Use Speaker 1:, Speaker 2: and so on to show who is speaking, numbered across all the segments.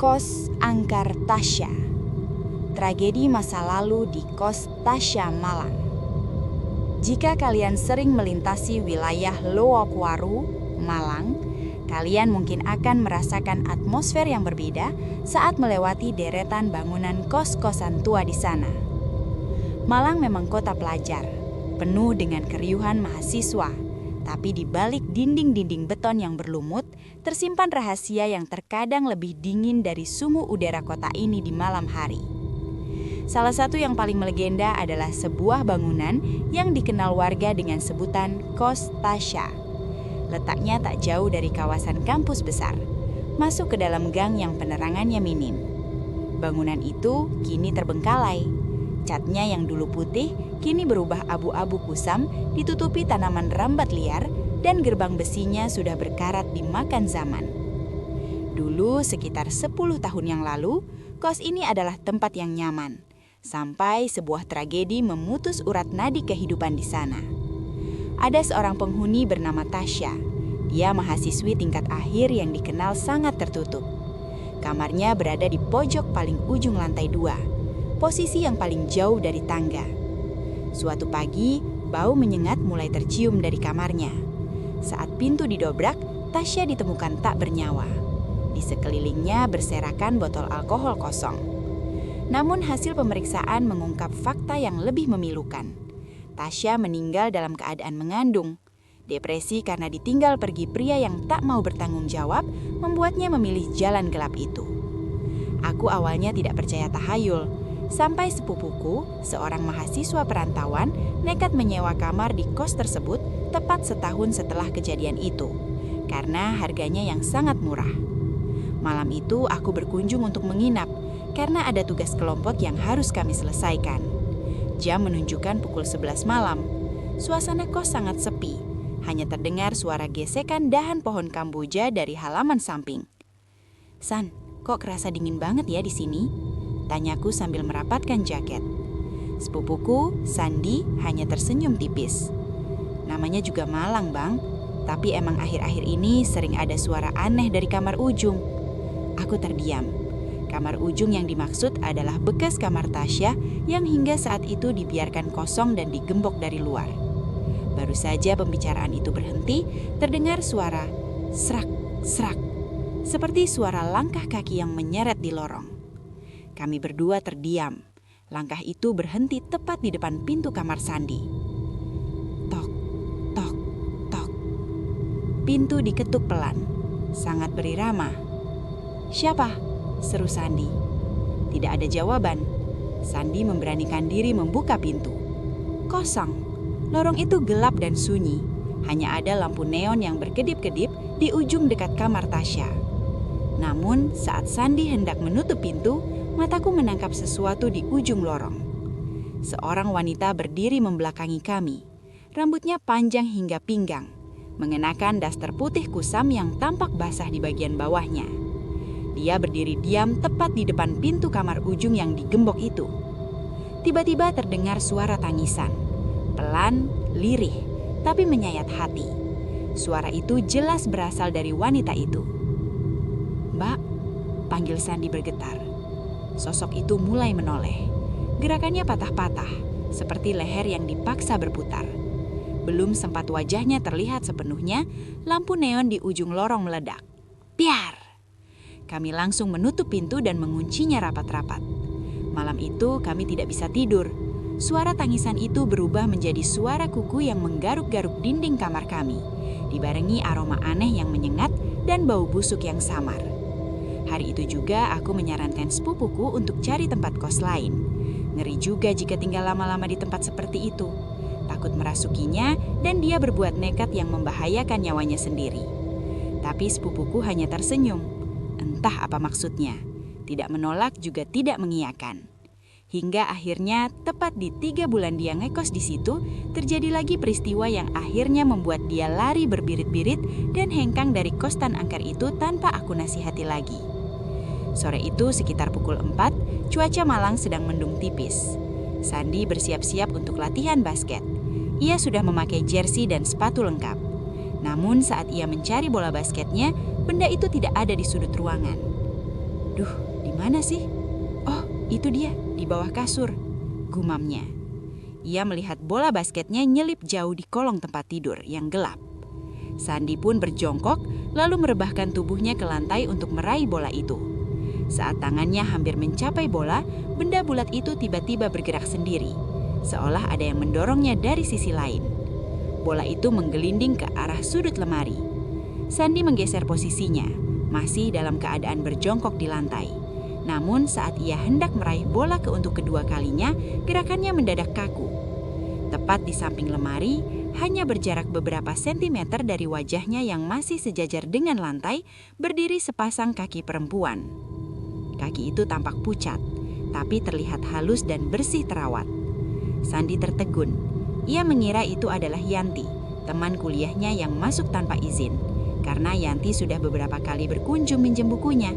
Speaker 1: Kos Angkar Tasya. Tragedi masa lalu di Kos Tasya Malang. Jika kalian sering melintasi wilayah Lowokwaru, Malang, kalian mungkin akan merasakan atmosfer yang berbeda saat melewati deretan bangunan kos-kosan tua di sana. Malang memang kota pelajar, penuh dengan keriuhan mahasiswa, tapi di balik dinding-dinding beton yang berlumut, tersimpan rahasia yang terkadang lebih dingin dari suhu udara kota ini di malam hari. Salah satu yang paling melegenda adalah sebuah bangunan yang dikenal warga dengan sebutan Kos Tasya. Letaknya tak jauh dari kawasan kampus besar, masuk ke dalam gang yang penerangannya minim. Bangunan itu kini terbengkalai. Catnya yang dulu putih kini berubah abu-abu kusam, ditutupi tanaman rambat liar, dan gerbang besinya sudah berkarat dimakan zaman. Dulu sekitar 10 tahun yang lalu, kos ini adalah tempat yang nyaman, sampai sebuah tragedi memutus urat nadi kehidupan di sana. Ada seorang penghuni bernama Tasya. Dia mahasiswi tingkat akhir yang dikenal sangat tertutup. Kamarnya berada di pojok paling ujung lantai 2, posisi yang paling jauh dari tangga. Suatu pagi, bau menyengat mulai tercium dari kamarnya. Saat pintu didobrak, Tasya ditemukan tak bernyawa. Di sekelilingnya berserakan botol alkohol kosong. Namun hasil pemeriksaan mengungkap fakta yang lebih memilukan. Tasya meninggal dalam keadaan mengandung. Depresi karena ditinggal pergi pria yang tak mau bertanggung jawab membuatnya memilih jalan gelap itu. Aku awalnya tidak percaya tahayul, sampai sepupuku, seorang mahasiswa perantauan, nekat menyewa kamar di kos tersebut tepat setahun setelah kejadian itu, karena harganya yang sangat murah. Malam itu aku berkunjung untuk menginap, karena ada tugas kelompok yang harus kami selesaikan. Jam menunjukkan pukul 11 malam. Suasana kos sangat sepi, hanya terdengar suara gesekan dahan pohon kamboja dari halaman samping. "San, kok kerasa dingin banget ya di sini?" tanyaku sambil merapatkan jaket. Sepupuku, Sandi, hanya tersenyum tipis. "Namanya juga Malang, Bang. Tapi emang akhir-akhir ini sering ada suara aneh dari kamar ujung." Aku terdiam. Kamar ujung yang dimaksud adalah bekas kamar Tasya yang hingga saat itu dibiarkan kosong dan digembok dari luar. Baru saja pembicaraan itu berhenti, terdengar suara serak, serak, seperti suara langkah kaki yang menyeret di lorong. Kami berdua terdiam. Langkah itu berhenti tepat di depan pintu kamar Sandi. Tok, tok, tok. Pintu diketuk pelan, sangat berirama. "Siapa?" seru Sandi. Tidak ada jawaban. Sandi memberanikan diri membuka pintu. Kosong. Lorong itu gelap dan sunyi. Hanya ada lampu neon yang berkedip-kedip di ujung dekat kamar Tasya. Namun saat Sandi hendak menutup pintu, mataku menangkap sesuatu di ujung lorong. Seorang wanita berdiri membelakangi kami. Rambutnya panjang hingga pinggang, mengenakan daster putih kusam yang tampak basah di bagian bawahnya. Dia berdiri diam tepat di depan pintu kamar ujung yang digembok itu. Tiba-tiba terdengar suara tangisan. Pelan, lirih, tapi menyayat hati. Suara itu jelas berasal dari wanita itu. "Mbak," panggil Sandi bergetar. Sosok itu mulai menoleh. Gerakannya patah-patah, seperti leher yang dipaksa berputar. Belum sempat wajahnya terlihat sepenuhnya, lampu neon di ujung lorong meledak. Piar! Kami langsung menutup pintu dan menguncinya rapat-rapat. Malam itu kami tidak bisa tidur. Suara tangisan itu berubah menjadi suara kuku yang menggaruk-garuk dinding kamar kami, dibarengi aroma aneh yang menyengat dan bau busuk yang samar. Hari itu juga aku menyarankan sepupuku untuk cari tempat kos lain. Ngeri juga jika tinggal lama-lama di tempat seperti itu. Takut merasukinya dan dia berbuat nekat yang membahayakan nyawanya sendiri. Tapi sepupuku hanya tersenyum. Entah apa maksudnya. Tidak menolak juga tidak mengiyakan. Hingga akhirnya tepat di 3 bulan dia ngekos di situ, terjadi lagi peristiwa yang akhirnya membuat dia lari berbirit-birit dan hengkang dari kos Tan Angkar itu tanpa aku nasihati lagi. Sore itu sekitar pukul 4, cuaca Malang sedang mendung tipis. Sandi bersiap-siap untuk latihan basket. Ia sudah memakai jersey dan sepatu lengkap. Namun saat ia mencari bola basketnya, benda itu tidak ada di sudut ruangan. Duh, di mana sih? Oh, itu dia, di bawah kasur, gumamnya. Ia melihat bola basketnya nyelip jauh di kolong tempat tidur yang gelap. Sandi pun berjongkok, lalu merebahkan tubuhnya ke lantai untuk meraih bola itu. Saat tangannya hampir mencapai bola, benda bulat itu tiba-tiba bergerak sendiri, seolah ada yang mendorongnya dari sisi lain. Bola itu menggelinding ke arah sudut lemari. Sandi menggeser posisinya, masih dalam keadaan berjongkok di lantai. Namun saat ia hendak meraih bola untuk kedua kalinya, gerakannya mendadak kaku. Tepat di samping lemari, hanya berjarak beberapa sentimeter dari wajahnya yang masih sejajar dengan lantai, berdiri sepasang kaki perempuan. Kaki itu tampak pucat, tapi terlihat halus dan bersih terawat. Sandi tertegun. Ia mengira itu adalah Yanti, teman kuliahnya yang masuk tanpa izin, karena Yanti sudah beberapa kali berkunjung minjem bukunya.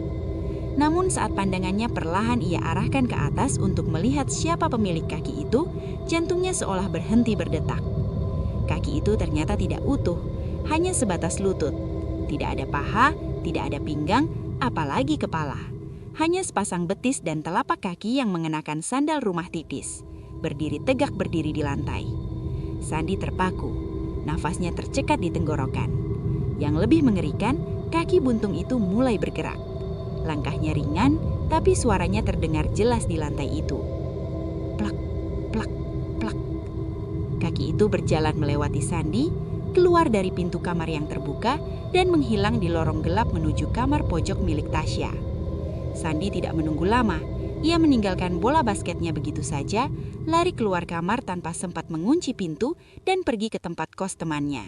Speaker 1: Namun saat pandangannya perlahan ia arahkan ke atas untuk melihat siapa pemilik kaki itu, jantungnya seolah berhenti berdetak. Kaki itu ternyata tidak utuh, hanya sebatas lutut. Tidak ada paha, tidak ada pinggang, apalagi kepala. Hanya sepasang betis dan telapak kaki yang mengenakan sandal rumah tipis, berdiri tegak berdiri di lantai. Sandi terpaku, nafasnya tercekat di tenggorokan. Yang lebih mengerikan, kaki buntung itu mulai bergerak. Langkahnya ringan, tapi suaranya terdengar jelas di lantai itu. Plak, plak, plak. Kaki itu berjalan melewati Sandi, keluar dari pintu kamar yang terbuka, dan menghilang di lorong gelap menuju kamar pojok milik Tasya. Sandi tidak menunggu lama. Ia meninggalkan bola basketnya begitu saja, lari keluar kamar tanpa sempat mengunci pintu, dan pergi ke tempat kos temannya.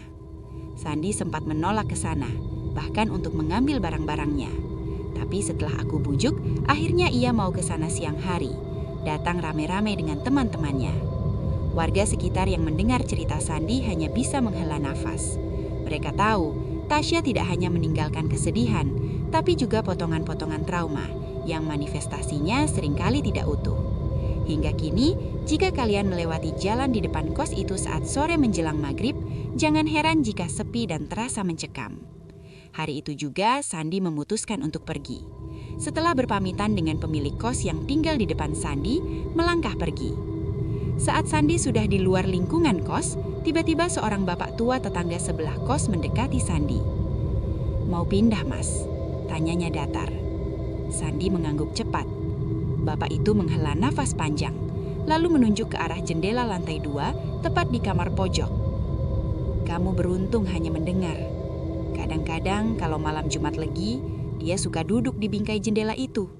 Speaker 1: Sandi sempat menolak ke sana, bahkan untuk mengambil barang-barangnya. Tapi setelah aku bujuk, akhirnya ia mau ke sana siang hari, datang rame-rame dengan teman-temannya. Warga sekitar yang mendengar cerita Sandi hanya bisa menghela nafas. Mereka tahu, Tasya tidak hanya meninggalkan kesedihan, tapi juga potongan-potongan trauma yang manifestasinya seringkali tidak utuh. Hingga kini, jika kalian melewati jalan di depan kos itu saat sore menjelang maghrib, jangan heran jika sepi dan terasa mencekam. Hari itu juga Sandi memutuskan untuk pergi. Setelah berpamitan dengan pemilik kos yang tinggal di depan Sandi, melangkah pergi. Saat Sandi sudah di luar lingkungan kos, tiba-tiba seorang bapak tua tetangga sebelah kos mendekati Sandi. "Mau pindah, Mas?" tanyanya datar. Sandi mengangguk cepat. Bapak itu menghela nafas panjang, lalu menunjuk ke arah jendela lantai 2, tepat di kamar pojok. "Kamu beruntung hanya mendengar. Kadang-kadang kalau malam Jumat Legi, dia suka duduk di bingkai jendela itu,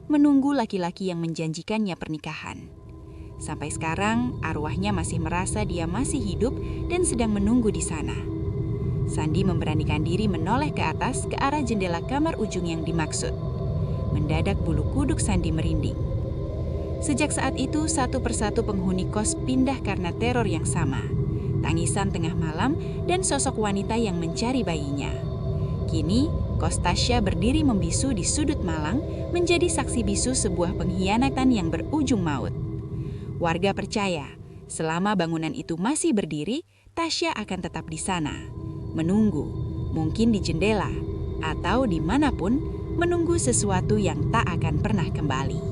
Speaker 1: menunggu laki-laki yang menjanjikannya pernikahan. Sampai sekarang, arwahnya masih merasa dia masih hidup dan sedang menunggu di sana." Sandi memberanikan diri menoleh ke atas ke arah jendela kamar ujung yang dimaksud. Mendadak bulu kuduk Sandi merinding. Sejak saat itu, satu persatu penghuni kos pindah karena teror yang sama. Tangisan tengah malam, dan sosok wanita yang mencari bayinya. Kini, kos Tasya berdiri membisu di sudut malang, menjadi saksi bisu sebuah pengkhianatan yang berujung maut. Warga percaya, selama bangunan itu masih berdiri, Tasya akan tetap di sana, menunggu, mungkin di jendela, atau dimanapun, menunggu sesuatu yang tak akan pernah kembali.